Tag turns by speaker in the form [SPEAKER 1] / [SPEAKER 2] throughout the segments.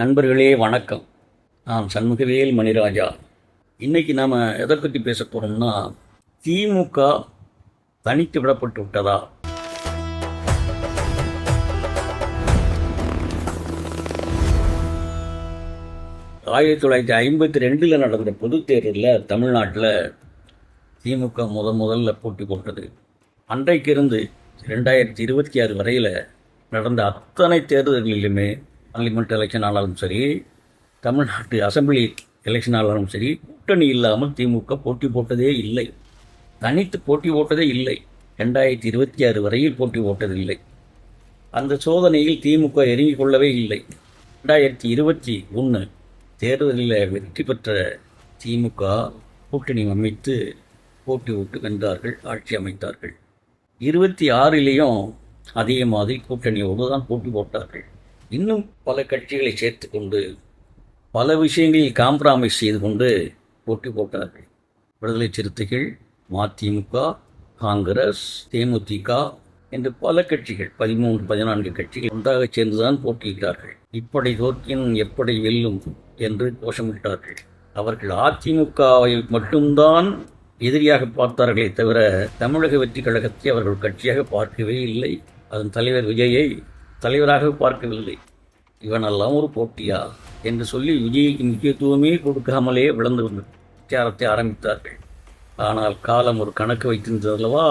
[SPEAKER 1] நண்பர்களே வணக்கம். நான் சண்முகவேல் மணிராஜா. இன்றைக்கி நாம் எதை பற்றி பேச போகிறோம்னா, திமுக தனித்து விடப்பட்டு விட்டதா? ஆயிரத்தி 1952 நடந்த பொதுத் தேர்தலில் தமிழ்நாட்டில் திமுக முதல்ல போட்டி போட்டது. அன்றைக்கு இருந்து 2026 வரையில் நடந்த அத்தனை தேர்தல்களிலுமே, பார்லிமெண்ட் எலெக்ஷன் ஆனாலும் சரி, தமிழ்நாட்டு அசம்பிளி எலெக்ஷன் ஆனாலும் சரி, கூட்டணி இல்லாமல் திமுக போட்டி போட்டதே இல்லை. தனித்து போட்டி போட்டதே இல்லை. 2026 வரையில் போட்டி போட்டதில்லை. அந்த சோதனையில் திமுக இறங்கிக் கொள்ளவே இல்லை. 2021 தேர்தலில் வெற்றி பெற்ற திமுக கூட்டணி அமைத்து போட்டி விட்டு வென்றார்கள், ஆட்சி அமைத்தார்கள். 26லேயும் அதே மாதிரி கூட்டணியோடு தான் போட்டி போட்டார்கள். இன்னும் பல கட்சிகளை சேர்த்து கொண்டு பல விஷயங்களில் காம்ப்ரமைஸ் செய்து கொண்டு போட்டி போட்டார்கள். விடுதலை சிறுத்தைகள், மதிமுக, காங்கிரஸ், தேமுதிக என்று பல கட்சிகள், 13-14 கட்சிகள் ஒன்றாக சேர்ந்துதான் போட்டியிட்டார்கள். இப்படை தோற்கின் எப்படி வெல்லும் என்று கோஷமிட்டார்கள். அவர்கள் அதிமுகவை மட்டும்தான் எதிரியாக பார்த்தார்களே தவிர, தமிழக வெற்றி கழகத்தை அவர்கள் கட்சியாக பார்க்கவே இல்லை. அதன் தலைவர் விஜயை தலைவராக பார்க்கவில்லை. இவனெல்லாம் ஒரு போட்டியா என்று சொல்லி விஜய்க்கு முக்கியத்துவமே கொடுக்காமலே விளந்து வந்து பிரச்சாரத்தை ஆரம்பித்தார்கள். ஆனால் காலம் ஒரு கணக்கு வைத்திருந்ததல்லவா,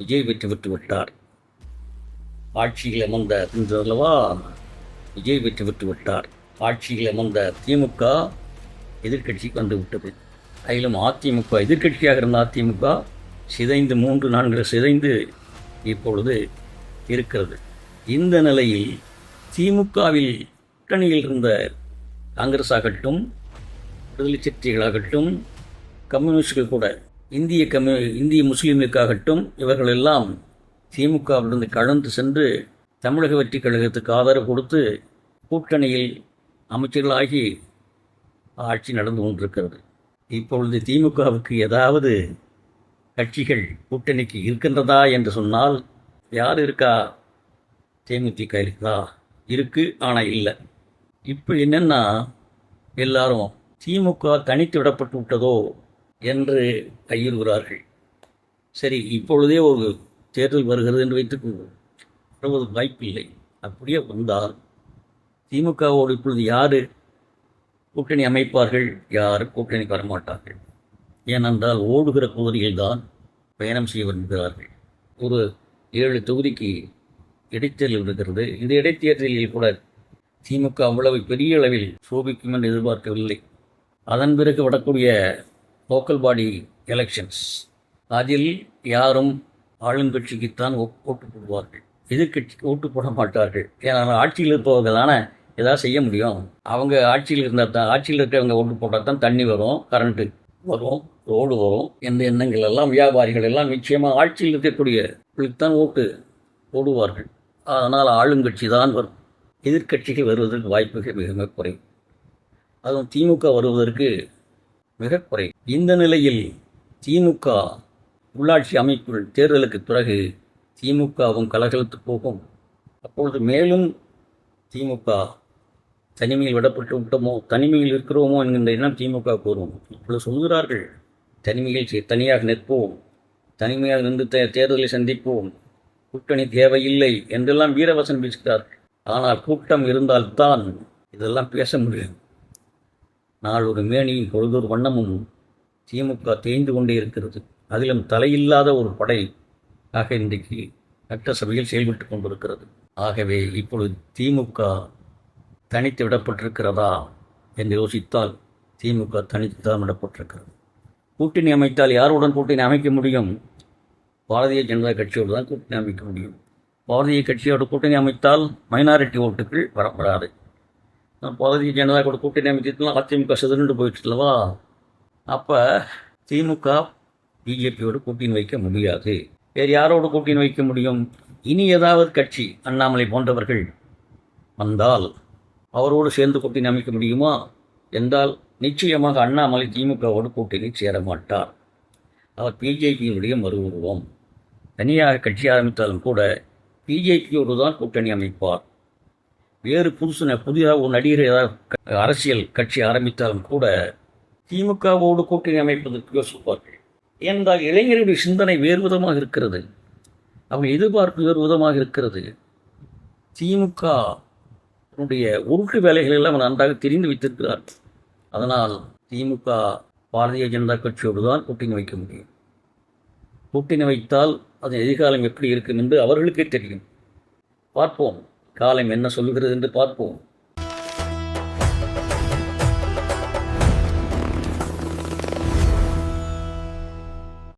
[SPEAKER 1] விஜய் வெற்றி பெற்று விட்டார். ஆட்சியில் அமர்ந்தல்லவா, விஜய் வெற்றி பெற்று விட்டார். ஆட்சியில் அமர்ந்த திமுக எதிர்கட்சிக்கு வந்து விட்டது. அதிலும் அதிமுக எதிர்கட்சியாக இருந்த அதிமுக சிதைந்து 3-4 சிதைந்து இப்பொழுது இருக்கிறது. இந்த நிலையில் திமுகவில் கூட்டணியில் இருந்த காங்கிரஸ் ஆகட்டும், விடுதலை சிறுத்தைகளாகட்டும், கம்யூனிஸ்டுகள் கூட, இந்திய முஸ்லீம்களுக்காகட்டும், இவர்களெல்லாம் திமுகவிலிருந்து கலந்து சென்று தமிழக வெற்றி கழகத்துக்கு ஆதரவு கொடுத்து கூட்டணியில் அமைச்சர்களாகி ஆட்சி நடந்து கொண்டிருக்கிறது. இப்பொழுது திமுகவுக்கு ஏதாவது கட்சிகள் கூட்டணிக்கு இருக்கின்றதா என்று சொன்னால், யார் இருக்கா? தேமுதிக இருக்குதா? இருக்குது, ஆனால் இல்லை. இப்போ என்னென்னா, எல்லாரும் திமுக தனித்து விடப்பட்டு விட்டதோ என்று கையிடுகிறார்கள். சரி, இப்பொழுதே ஒரு தேர்தல் வருகிறது என்று வருவது வாய்ப்பில்லை. அப்படியே வந்தால் திமுகவோடு இப்பொழுது யார் கூட்டணி அமைப்பார்கள்? யாரும் கூட்டணி வரமாட்டார்கள். ஏனென்றால் ஓடுகிற குதிரையில்தான் பயணம் செய்ய விரும்புகிறார்கள். ஒரு 7 தொகுதிக்கு இடைத்தேர்தல் இருக்கிறது. இந்த இடைத்தேர்தலில் கூட திமுக அவ்வளவு பெரிய அளவில் சோபிக்கும் என்று எதிர்பார்க்கவில்லை. அதன் பிறகு வரக்கூடிய லோக்கல் பாடி எலெக்ஷன்ஸ், அதில் யாரும் ஆளுங்கட்சிக்குத்தான் ஓட்டு போடுவார்கள், எதிர்கட்சிக்கு ஓட்டு போட மாட்டார்கள். ஏன்னா ஆட்சியில் இருப்பவர்கள் தானே ஏதாவது செய்ய முடியும். அவங்க ஆட்சியில் இருந்தால் தான், ஆட்சியில் இருக்கிறவங்க ஓட்டு போட்டால் தான் தண்ணி வரும், கரண்ட்டு வரும், ரோடு வரும் என்ற எண்ணங்கள் எல்லாம் வியாபாரிகள் எல்லாம் நிச்சயமாக ஆட்சியில் இருக்கக்கூடியவர்களுக்கு தான் ஓட்டு போடுவார்கள். அதனால் ஆளுங்கட்சி தான் வரும். எதிர்கட்சிகள் வருவதற்கு வாய்ப்புகள் மிக மிக குறைவு. அதுவும் திமுக வருவதற்கு மிக குறைவு. இந்த நிலையில் திமுக உள்ளாட்சி அமைப்பு தேர்தலுக்கு பிறகு திமுகவும் கலகலத்து போகும். அப்பொழுது மேலும் திமுக தனிமையில் விடப்பட்டு விட்டோமோ, தனிமையில் இருக்கிறோமோ என்கின்ற எண்ணம் திமுக கூறும். இப்பொழுது சொல்கிறார்கள், தனியாக நிற்போம், தனிமையாக நின்று தேர்தலை சந்திப்போம், கூட்டணி தேவையில்லை என்றெல்லாம் வீரவசனம் பேசுகிறார்கள். ஆனால் கூட்டம் இருந்தால்தான் இதெல்லாம் பேச முடியும். நாளொரு மேனியும் பொழுதொரு வண்ணமும் திமுக தேய்ந்து கொண்டே இருக்கிறது. அதிலும் தலையில்லாத ஒரு படை ஆக இன்றைக்கு சட்டசபையில் செயல்பட்டு கொண்டிருக்கிறது. ஆகவே இப்பொழுது திமுக தனித்து விடப்பட்டிருக்கிறதா என்று யோசித்தால் திமுக தனித்து தான் விடப்பட்டிருக்கிறது. கூட்டணி அமைத்தால் யாருடன் கூட்டணி அமைக்க முடியும்? பாரதிய ஜனதா கட்சியோடு தான் கூட்டணி அமைக்க முடியும். பாரதிய கட்சியோட கூட்டணி அமைத்தால் மைனாரிட்டி ஓட்டுகள் வரப்படாது. பாரதிய ஜனதா கூட கூட்டணி அமைத்ததுலாம் அதிமுக சிதறண்டு போயிட்டுலவா. அப்போ திமுக பிஜேபியோடு கூட்டணி வைக்க முடியாது. வேறு யாரோடு கூட்டணி வைக்க முடியும்? இனி ஏதாவது கட்சி, அண்ணாமலை போன்றவர்கள் வந்தால் அவரோடு சேர்ந்து கூட்டணி அமைக்க முடியுமா என்றால் நிச்சயமாக அண்ணாமலை திமுகவோடு கூட்டணி சேர மாட்டார். அவர் பிஜேபியினுடைய மறு உருவம். தனியாக கட்சி ஆரம்பித்தாலும் கூட பிஜேபியோடு தான் கூட்டணி அமைப்பார். வேறு புதிதாக ஒரு நடிகர் ஏதாவது அரசியல் கட்சி ஆரம்பித்தாலும் கூட திமுகவோடு கூட்டணி அமைப்பதற்கு யோசிப்பார்கள். ஏனென்றால் இளைஞர்களுடைய சிந்தனை வேறு விதமாக இருக்கிறது, அவங்க எதிர்பார்ப்பு வேறு விதமாக இருக்கிறது. திமுக உருட்டு வேலைகள் எல்லாம் நன்றாக தெரிந்து வைத்திருக்கிறார். அதனால் திமுக பாரதிய ஜனதா கட்சியோடு தான் கூட்டணி வைக்க முடியும். கூட்டணி வைத்தால் அதன் எதிர்காலம் எப்படி இருக்கும் என்று அவர்களுக்கே தெரியும். பார்ப்போம், காலம் என்ன சொல்கிறது என்று பார்ப்போம்.